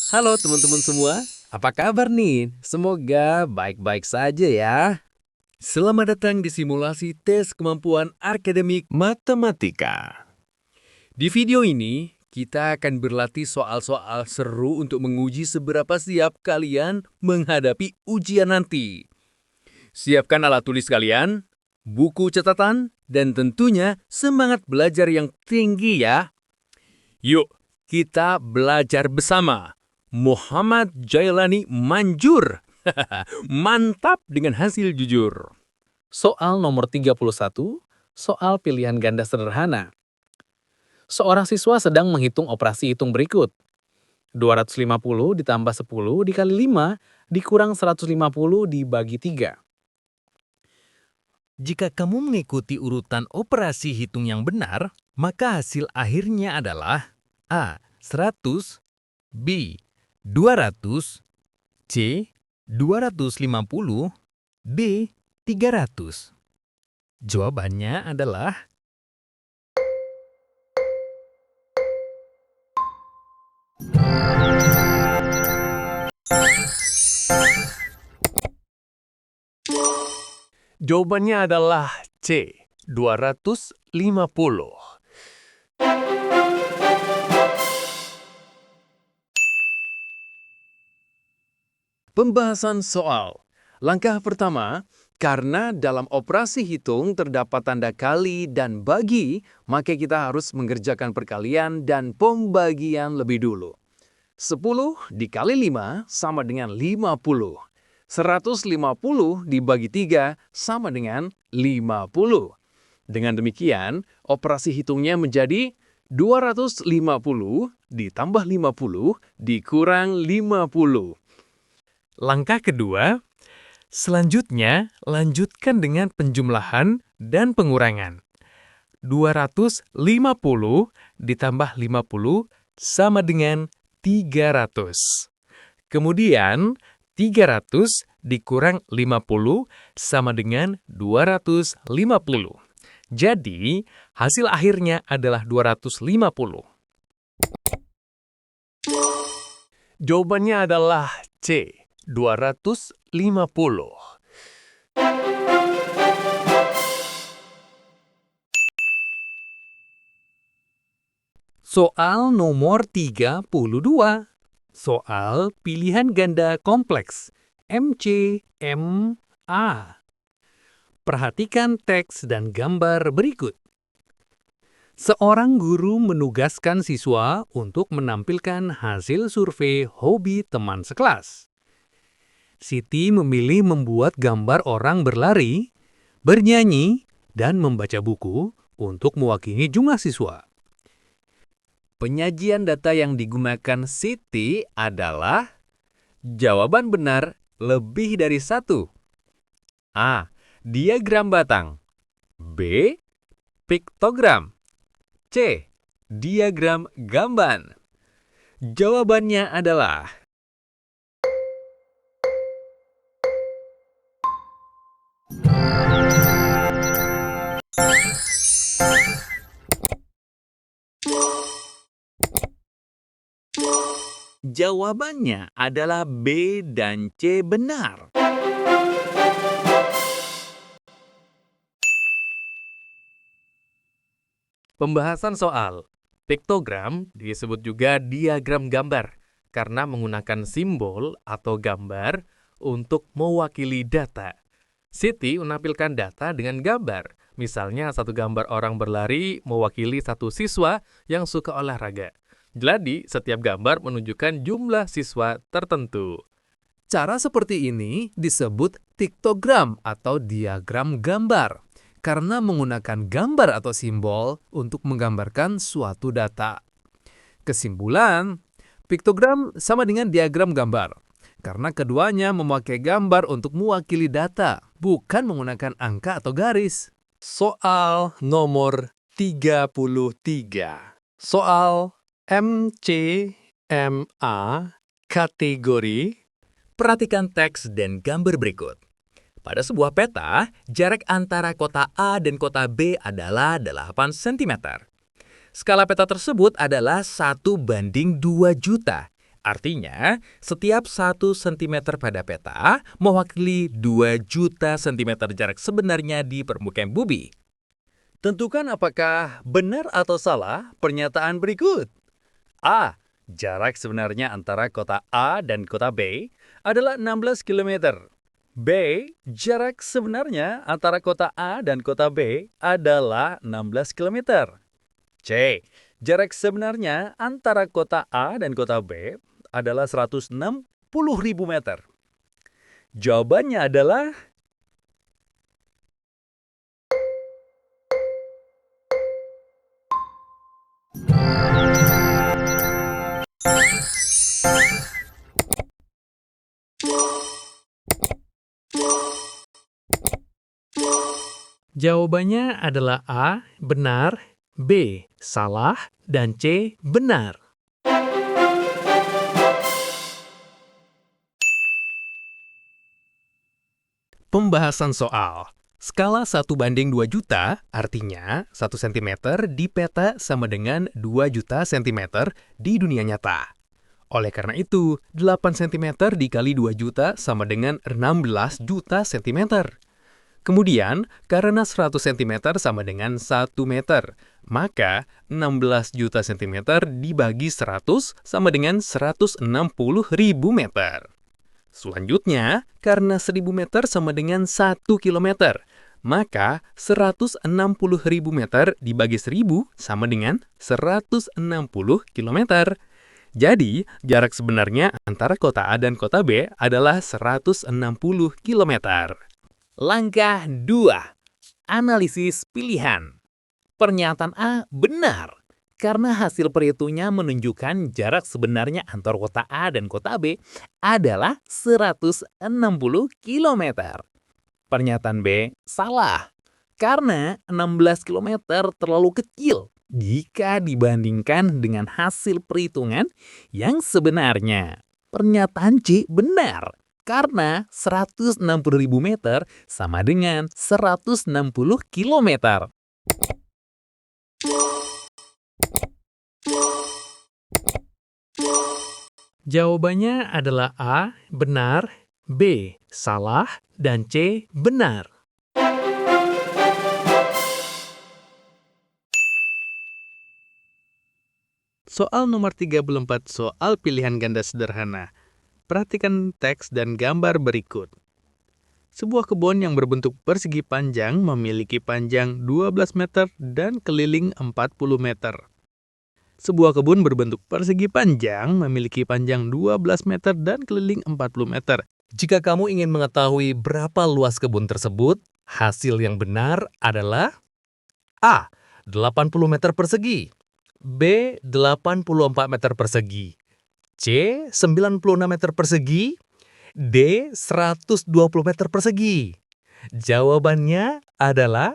Halo teman-teman semua, apa kabar nih? Semoga baik-baik saja ya. Selamat datang di simulasi tes kemampuan akademik matematika. Di video ini, kita akan berlatih soal-soal seru untuk menguji seberapa siap kalian menghadapi ujian nanti. Siapkan alat tulis kalian, buku catatan, dan tentunya semangat belajar yang tinggi ya. Yuk, kita belajar bersama. Muhammad Jailani manjur. Mantap dengan hasil jujur. Soal nomor 31, soal pilihan ganda sederhana. Seorang siswa sedang menghitung operasi hitung berikut. 250 ditambah 10 dikali 5 dikurang 150 dibagi 3. Jika kamu mengikuti urutan operasi hitung yang benar, maka hasil akhirnya adalah A. 100, B. 200, C. 250, D. 300. Jawabannya adalah C. 250. Pembahasan soal. Langkah pertama, karena dalam operasi hitung terdapat tanda kali dan bagi, maka kita harus mengerjakan perkalian dan pembagian lebih dulu. 10 dikali 5 sama dengan 50. 150 dibagi 3 sama dengan 50. Dengan demikian, operasi hitungnya menjadi 250 ditambah 50 dikurang 50. Langkah kedua, selanjutnya lanjutkan dengan penjumlahan dan pengurangan. 250 ditambah 50 sama dengan 300. Kemudian, 300 dikurang 50 sama dengan 250. Jadi, hasil akhirnya adalah 250. Jawabannya adalah C. 250. Soal nomor 32. Soal pilihan ganda kompleks MCMA. Perhatikan teks dan gambar berikut. Seorang guru menugaskan siswa untuk menampilkan hasil survei hobi teman sekelas. Siti memilih membuat gambar orang berlari, bernyanyi, dan membaca buku untuk mewakili jumlah siswa. Penyajian data yang digunakan Siti adalah jawaban benar lebih dari satu. A. Diagram batang. B. Piktogram. C. Diagram gamban. Jawabannya adalah jawabannya adalah B dan C benar. Pembahasan soal piktogram disebut juga diagram gambar karena menggunakan simbol atau gambar untuk mewakili data. Siti menampilkan data dengan gambar. Misalnya satu gambar orang berlari mewakili satu siswa yang suka olahraga. Jadi, setiap gambar menunjukkan jumlah siswa tertentu. Cara seperti ini disebut piktogram atau diagram gambar karena menggunakan gambar atau simbol untuk menggambarkan suatu data. Kesimpulan, piktogram sama dengan diagram gambar karena keduanya memakai gambar untuk mewakili data, bukan menggunakan angka atau garis. Soal nomor 33. Soal MCMA kategori. Perhatikan teks dan gambar berikut. Pada sebuah peta, jarak antara kota A dan kota B adalah 8 cm. Skala peta tersebut adalah 1:2 juta. Artinya, setiap 1 cm pada peta mewakili 2 juta cm jarak sebenarnya di permukaan bumi. Tentukan apakah benar atau salah pernyataan berikut. A. Jarak sebenarnya antara kota A dan kota B adalah 16 km. B. Jarak sebenarnya antara kota A dan kota B adalah 16 km. C. Jarak sebenarnya antara kota A dan kota B adalah 160.000 meter. Jawabannya adalah Jawabannya adalah A, benar, B, salah, dan C, benar. Pembahasan soal. Skala 1:2 juta artinya 1 cm di peta sama dengan 2 juta cm di dunia nyata. Oleh karena itu, 8 cm dikali 2 juta sama dengan 16 juta cm. Kemudian, karena 100 cm sama dengan 1 meter, maka 16 juta cm dibagi 100 sama dengan 160.000 meter. Selanjutnya, karena 1000 meter sama dengan 1 kilometer, maka 160.000 meter dibagi 1000 sama dengan 160 kilometer. Jadi, jarak sebenarnya antara kota A dan kota B adalah 160 kilometer. Langkah 2. Analisis pilihan. Pernyataan A benar, karena hasil perhitungnya menunjukkan jarak sebenarnya antara kota A dan kota B adalah 160 km. Pernyataan B salah, karena 16 km terlalu kecil jika dibandingkan dengan hasil perhitungan yang sebenarnya. Pernyataan C benar, karena 160.000 meter sama dengan 160 km. Jawabannya adalah A, benar, B, salah, dan C, benar. Soal nomor 34, soal pilihan ganda sederhana. Perhatikan teks dan gambar berikut. Sebuah kebun yang berbentuk persegi panjang memiliki panjang 12 meter dan keliling 40 meter. Sebuah kebun berbentuk persegi panjang memiliki panjang 12 meter dan keliling 40 meter. Jika kamu ingin mengetahui berapa luas kebun tersebut, hasil yang benar adalah A. 80 meter persegi, B. 84 meter persegi, C. 96 meter persegi, D. 120 meter persegi. Jawabannya adalah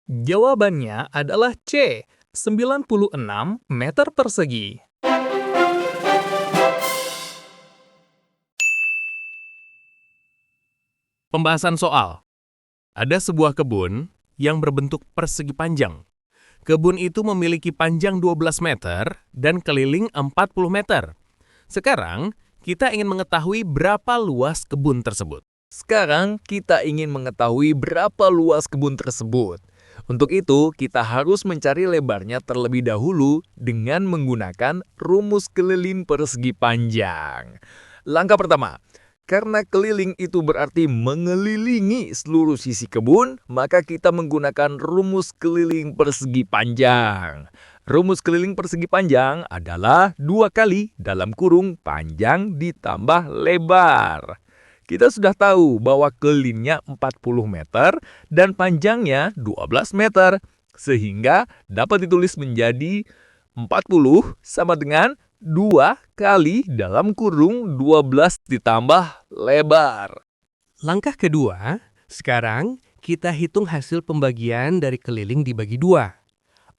Jawabannya adalah C. 96 meter persegi. Pembahasan soal. Ada sebuah kebun yang berbentuk persegi panjang. Kebun itu memiliki panjang 12 meter dan keliling 40 meter. Sekarang, kita ingin mengetahui berapa luas kebun tersebut. Untuk itu, kita harus mencari lebarnya terlebih dahulu dengan menggunakan rumus keliling persegi panjang. Langkah pertama, karena keliling itu berarti mengelilingi seluruh sisi kebun, maka kita menggunakan rumus keliling persegi panjang. Rumus keliling persegi panjang adalah 2 kali dalam kurung panjang ditambah lebar. Kita sudah tahu bahwa kelilingnya 40 meter dan panjangnya 12 meter, sehingga dapat ditulis menjadi 40 sama dengan 2 kali dalam kurung 12 ditambah lebar. Langkah kedua, sekarang kita hitung hasil pembagian dari keliling dibagi 2.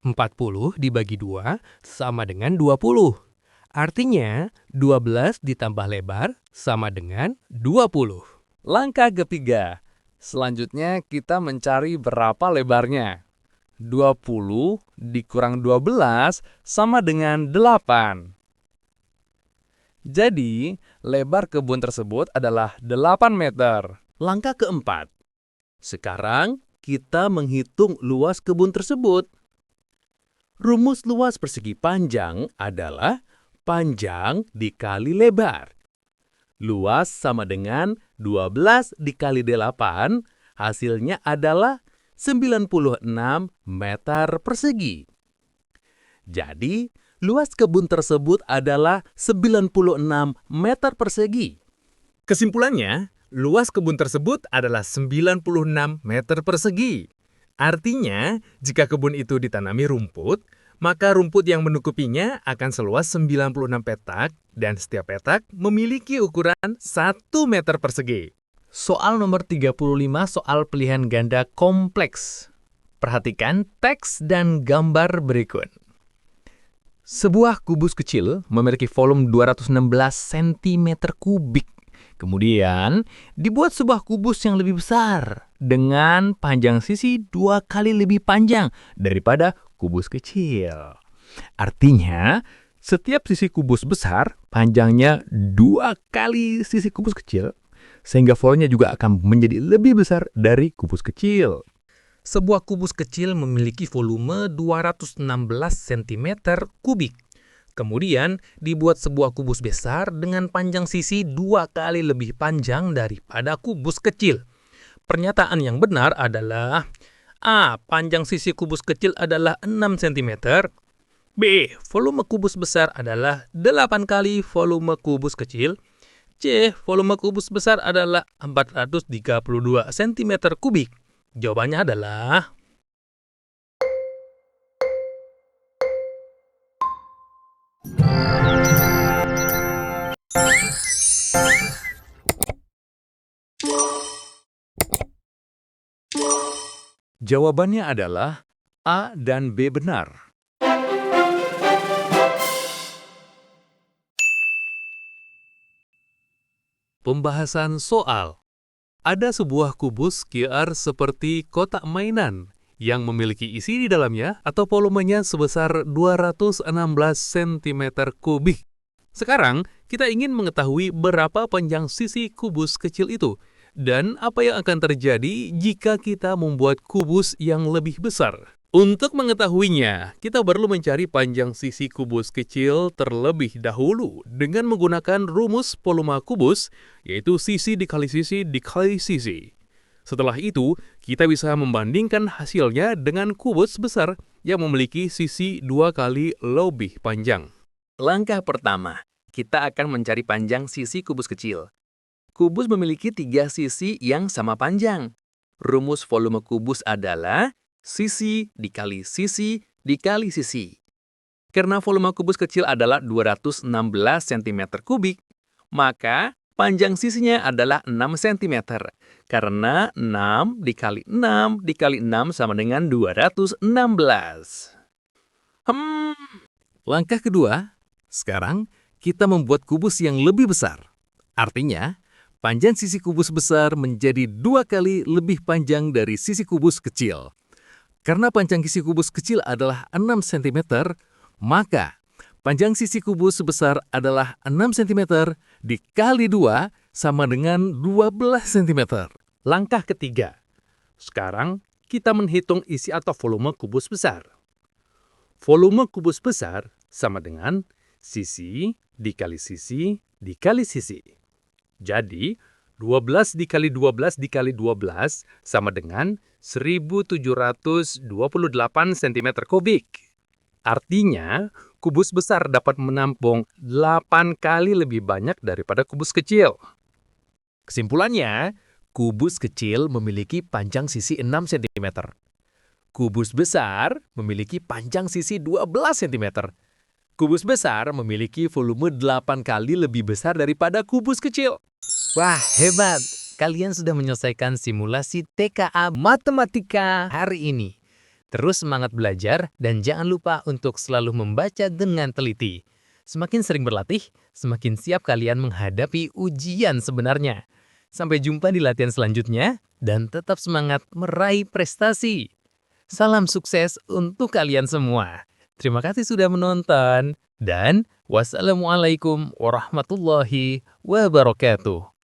40 dibagi 2 sama dengan 20. Artinya, 12 ditambah lebar sama dengan 20. Langkah ketiga. Selanjutnya kita mencari berapa lebarnya. 20 dikurang 12 sama dengan 8. Jadi, lebar kebun tersebut adalah 8 meter. Langkah keempat. Sekarang kita menghitung luas kebun tersebut. Rumus luas persegi panjang adalah panjang dikali lebar. Luas sama dengan 12 dikali 8, hasilnya adalah 96 meter persegi. Jadi, luas kebun tersebut adalah 96 meter persegi. Kesimpulannya, luas kebun tersebut adalah 96 meter persegi. Artinya, jika kebun itu ditanami rumput, maka rumput yang menutupinya akan seluas 96 petak dan setiap petak memiliki ukuran 1 meter persegi. Soal nomor 35 soal pilihan ganda kompleks. Perhatikan teks dan gambar berikut. Sebuah kubus kecil memiliki volume 216 cm kubik. Kemudian, dibuat sebuah kubus yang lebih besar dengan panjang sisi 2 kali lebih panjang daripada kubus kecil. Artinya, setiap sisi kubus besar panjangnya 2 kali sisi kubus kecil, sehingga volumenya juga akan menjadi lebih besar dari kubus kecil. Sebuah kubus kecil memiliki volume 216 cm kubik. Kemudian, dibuat sebuah kubus besar dengan panjang sisi 2 kali lebih panjang daripada kubus kecil. Pernyataan yang benar adalah A. Panjang sisi kubus kecil adalah 6 cm. B. Volume kubus besar adalah 8 kali volume kubus kecil. C. Volume kubus besar adalah 432 cm kubik. Jawabannya adalah Jawabannya adalah A dan B benar. pembahasan soal. Ada sebuah kubus QR seperti kotak mainan yang memiliki isi di dalamnya atau volumenya sebesar 216 cm kubik. Sekarang, kita ingin mengetahui berapa panjang sisi kubus kecil itu dan apa yang akan terjadi jika kita membuat kubus yang lebih besar. Untuk mengetahuinya, kita perlu mencari panjang sisi kubus kecil terlebih dahulu dengan menggunakan rumus volume kubus, yaitu sisi dikali sisi dikali sisi. Setelah itu, kita bisa membandingkan hasilnya dengan kubus besar yang memiliki sisi 2 kali lebih panjang. Langkah pertama, kita akan mencari panjang sisi kubus kecil. Kubus memiliki 3 sisi yang sama panjang. Rumus volume kubus adalah sisi dikali sisi dikali sisi. Karena volume kubus kecil adalah 216 cm kubik, maka panjang sisinya adalah 6 cm. Karena 6 dikali 6 dikali 6 sama dengan 216. Langkah kedua, sekarang kita membuat kubus yang lebih besar. Artinya, panjang sisi kubus besar menjadi 2 kali lebih panjang dari sisi kubus kecil. Karena panjang sisi kubus kecil adalah 6 cm, maka panjang sisi kubus besar adalah 6 cm dikali 2 sama dengan 12 cm. Langkah ketiga. Sekarang, kita menghitung isi atau volume kubus besar. Volume kubus besar sama dengan sisi dikali sisi dikali sisi. Jadi, 12 dikali 12 dikali 12 sama dengan 1728 cm kubik. Artinya, kubus besar dapat menampung 8 kali lebih banyak daripada kubus kecil. Kesimpulannya, kubus kecil memiliki panjang sisi 6 cm. Kubus besar memiliki panjang sisi 12 cm. Kubus besar memiliki volume 8 kali lebih besar daripada kubus kecil. Wah, hebat! Kalian sudah menyelesaikan simulasi TKA Matematika hari ini. Terus semangat belajar dan jangan lupa untuk selalu membaca dengan teliti. Semakin sering berlatih, semakin siap kalian menghadapi ujian sebenarnya. Sampai jumpa di latihan selanjutnya, dan tetap semangat meraih prestasi. Salam sukses untuk kalian semua. Terima kasih sudah menonton, dan wassalamualaikum warahmatullahi wabarakatuh.